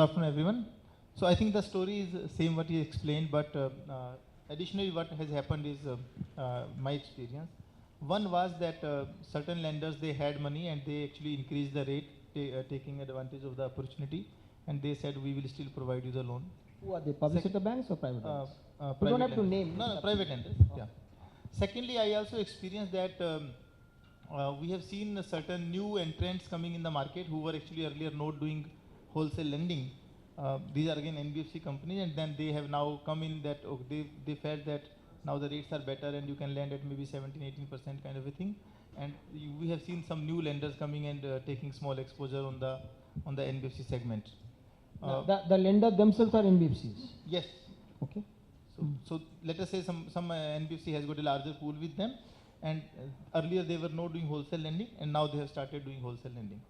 Good afternoon, everyone. So I think the story is same what he explained, but additionally what has happened is my experience. One was that certain lenders, they had money and they actually increased the rate, taking advantage of the opportunity, and they said we will still provide you the loan. Who are they? Public sector banks or private banks? You Private don't have to lenders. name. No, private lenders. Yeah. Secondly, I also experienced that we have seen certain new entrants coming in the market who were actually earlier not doing wholesale lending. These are again NBFC companies, and then they have now come in that they felt that now the rates are better and you can lend at maybe 17-18% kind of a thing. And we have seen some new lenders coming and taking small exposure on the NBFC segment. The lender themselves are NBFCs. Yes. Okay. So let us say some NBFC has got a larger pool with them, and earlier they were not doing wholesale lending, and now they have started doing wholesale lending.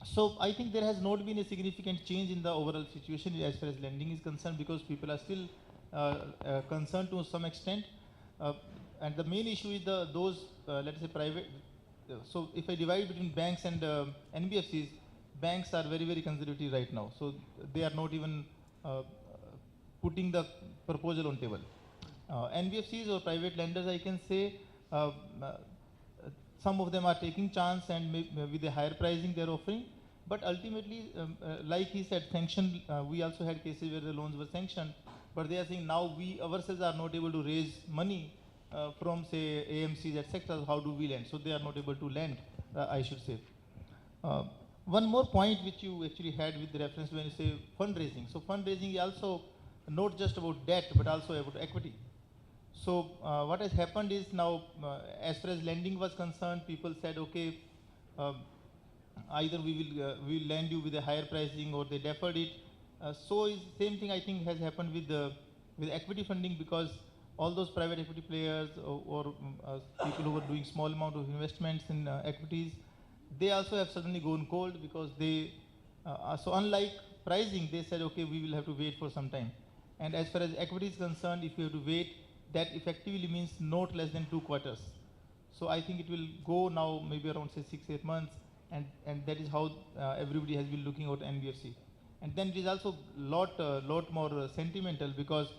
So I think there has not been a significant change in the overall situation as far as lending is concerned, because people are still concerned to some extent. And the main issue is those let us say private. So if I divide between banks and NBFCs, banks are very, very conservative right now. So they are not even putting the proposal on table. NBFCs or private lenders, I can say, some of them are taking chance and with a higher pricing they are offering. But ultimately, like he said, sanction, we also had cases where the loans were sanctioned, but they are saying now we ourselves are not able to raise money from say AMCs, etc. How do we lend? So they are not able to lend, I should say. One more point which you actually had with reference when you say fundraising. So fundraising is also not just about debt, but also about equity. So what has happened is now, as far as lending was concerned, people said, okay, either we will lend you with a higher pricing, or they deferred it. So is same thing I think has happened with equity funding, because all those private equity players or people who were doing small amount of investments in equities, they also have suddenly gone cold, because they so unlike pricing, they said, okay, we will have to wait for some time. And as far as equity is concerned, if you have to wait, that effectively means not less than 2 quarters. So I think it will go now maybe around say 6-8 months, and that is how everybody has been looking at NBFC. And then it is also lot more sentimental, because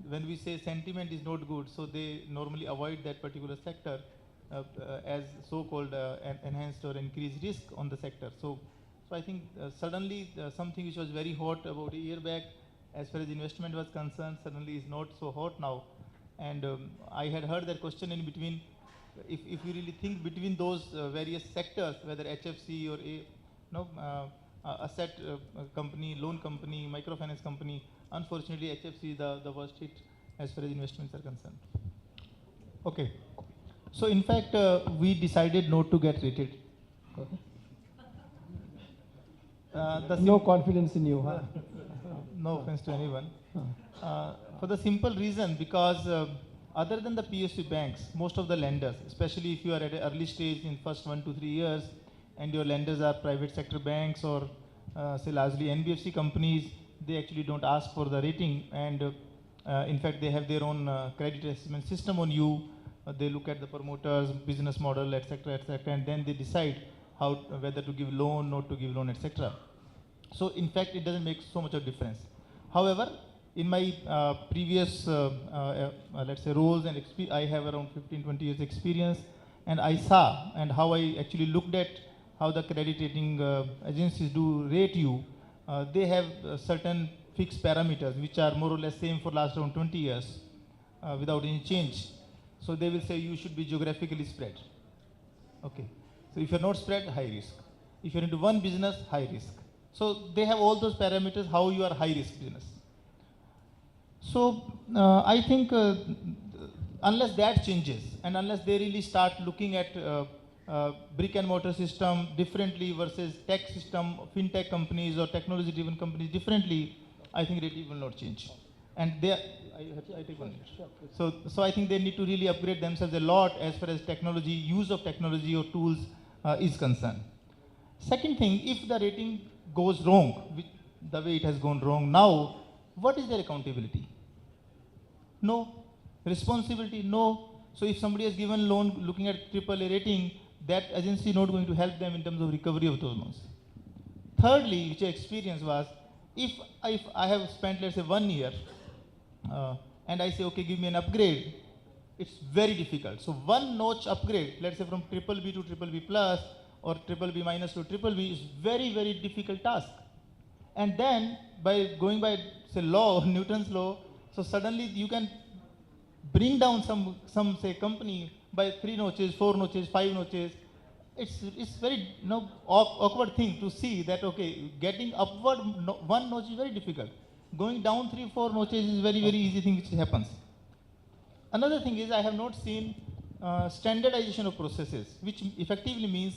when we say sentiment is not good, so they normally avoid that particular sector as so-called enhanced or increased risk on the sector. So I think suddenly something which was very hot about a year back as far as investment was concerned, suddenly is not so hot now. And I had heard that question in between, if you really think between those various sectors, whether HFC or asset company, loan company, microfinance company, unfortunately HFC is the worst hit as far as investments are concerned. Okay. So in fact, we decided not to get rated. No confidence in you, huh? No offense to anyone. For the simple reason, because other than the PSU banks, most of the lenders, especially if you are at an early stage in first 1 to 3 years, and your lenders are private sector banks or say largely NBFC companies, they actually don't ask for the rating, and in fact they have their own credit assessment system on you. They look at the promoters, business model, etc., and then they decide whether to give loan, not to give loan, etc. So in fact, it doesn't make so much of difference. However, in my previous, let's say, roles and experience, I have around 15-20 years experience, and I saw and how I actually looked at how the credit rating agencies do rate you. They have certain fixed parameters which are more or less same for last around 20 years without any change. So they will say you should be geographically spread. Okay. So if you're not spread, high risk. If you're into one business, high risk. So they have all those parameters how you are high risk business. So I think unless that changes, and unless they really start looking at brick and mortar system differently versus tech system, fintech companies or technology driven companies differently, I think rating will not change. And they are, I take 1 minute. So I think they need to really upgrade themselves a lot as far as technology, use of technology or tools is concerned. Second thing, if the rating goes wrong, the way it has gone wrong now, what is their accountability? No. Responsibility? No. So if somebody has given loan looking at AAA rating, that agency is not going to help them in terms of recovery of those loans. thirdly, which I experienced was, if I have spent, let's say, 1 year, and I say, okay, give me an upgrade, it's very difficult. So one notch upgrade, let's say from triple B to triple B plus, or triple B minus to triple B, is very, very difficult task. And then by going by, say, law, Newton's law, so suddenly you can bring down some say company by 3 notches, 4 notches, 5 notches. It's very awkward thing to see that, okay, getting upward one notch is very difficult. Going down 3, 4 notches is very, very easy thing which happens. Another thing is, I have not seen standardization of processes, which effectively means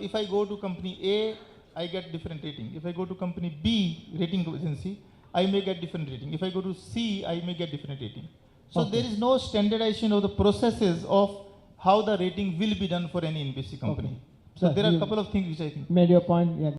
if I go to company A, I get different rating. If I go to company B, rating agency, I may get different rating. If I go to C, I may get different rating. So there is no standardization of the processes of how the rating will be done for any NBFC company. Okay. So Sir, there are a you couple of things which I think. made your point. Yeah.